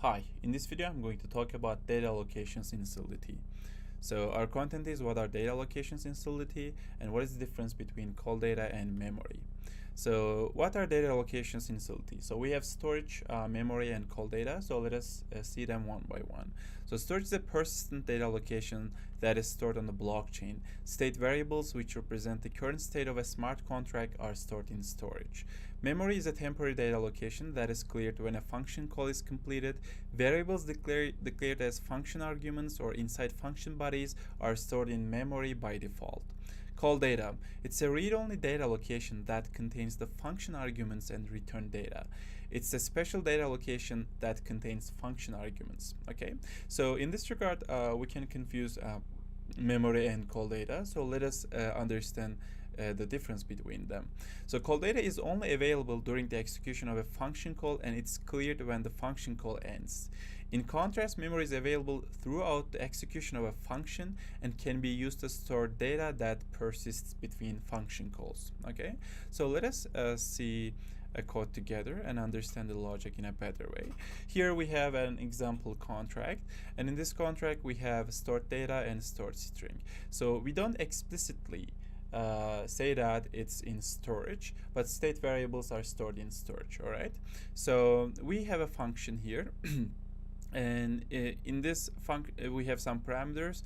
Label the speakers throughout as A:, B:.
A: Hi, in this video I'm going to talk about data allocations in Solidity. So our content is what are data allocations in Solidity and what is the difference between Calldata and memory. So what are data allocations in Solidity? So we have storage, memory, and Calldata. So let us see them one by one. So storage is a persistent data allocation that is stored on the blockchain. State variables, which represent the current state of a smart contract, are stored in storage. Memory is a temporary data allocation that is cleared when a function call is completed. Variables declared as function arguments or inside function bodies are stored in memory by default. Calldata. It's a read-only data allocation that contains the function arguments and return data. It's a special data allocation that contains function arguments. Okay, so in this regard, we can confuse memory and Calldata. So let us understand the difference between them. So Calldata is only available during the execution of a function call, and it's cleared when the function call ends. In contrast, memory is available throughout the execution of a function and can be used to store data that persists between function calls. Okay, so let us see a code together and understand the logic in a better way. Here we have an example contract, and in this contract we have stored data and stored string. So we don't explicitly say that it's in storage, but state variables are stored in storage. All right, so we have a function here. And in this function, we have some parameters.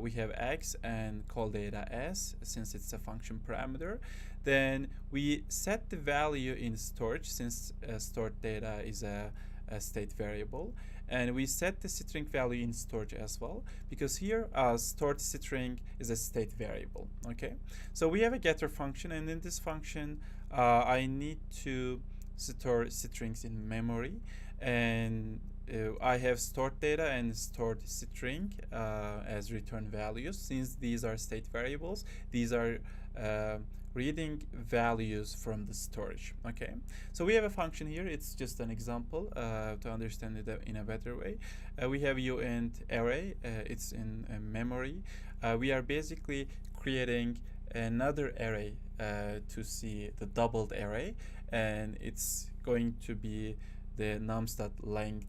A: We have x and Calldata s, since it's a function parameter. Then we set the value in storage, since stored data is a state variable, and we set the string value in storage as well, because here stored string is a state variable. Okay, so we have a getter function, and in this function I need to store strings in memory, and I have stored data and stored string as return values. Since these are state variables, these are reading values from the storage. Okay, so we have a function here. It's just an example to understand it in a better way. We have uint array. It's in memory. We are basically creating another array to see the doubled array, and it's going to be the nums.length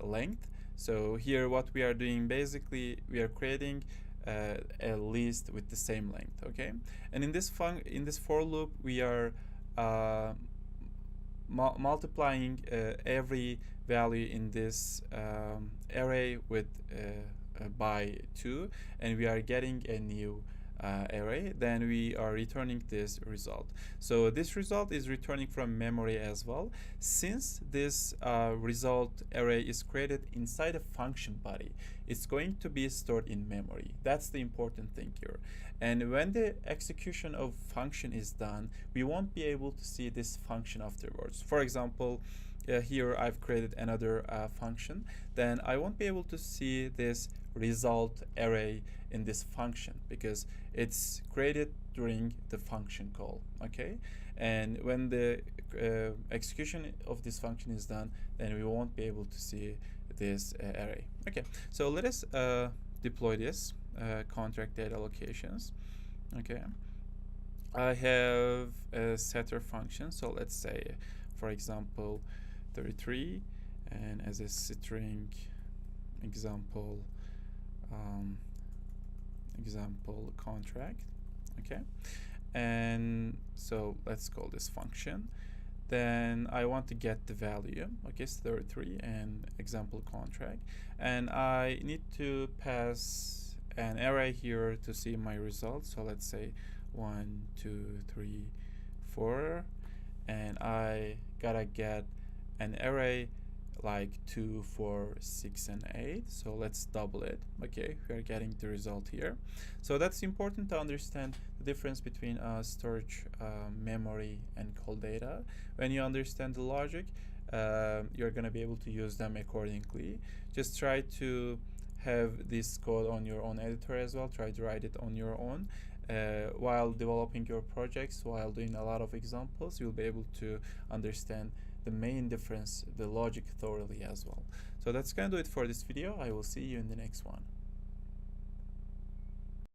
A: length. So here what we are doing, basically we are creating a list with the same length. Okay, and in this for loop we are multiplying every value in this array with by 2, and we are getting a new array. Then we are returning this result. So this result is returning from memory as well, since this result array is created inside a function body. It's going to be stored in memory. That's the important thing here. And when the execution of function is done, we won't be able to see this function afterwards. For example, here I've created another function, then I won't be able to see this result array in this function because it's created during the function call. Okay, and when the execution of this function is done, then we won't be able to see this array. Okay, so let us deploy this contract data allocations. Okay, I have a setter function, so let's say, for example, 33, and as a string example example contract. Okay, and so let's call this function. Then I want to get the value. Okay, it's 33 and example contract, and I need to pass an array here to see my results. So let's say 1, 2, 3, 4, and I gotta get an array like 2, 4, 6, and 8. So let's double it. Okay, we are getting the result here. So that's important to understand the difference between storage, memory, and Calldata. When you understand the logic, you're going to be able to use them accordingly. Just try to have this code on your own editor as well. Try to write it on your own. While developing your projects, while doing a lot of examples, you'll be able to understand the main difference, the logic thoroughly as well. So that's gonna do it for this video. I will see you in the next one.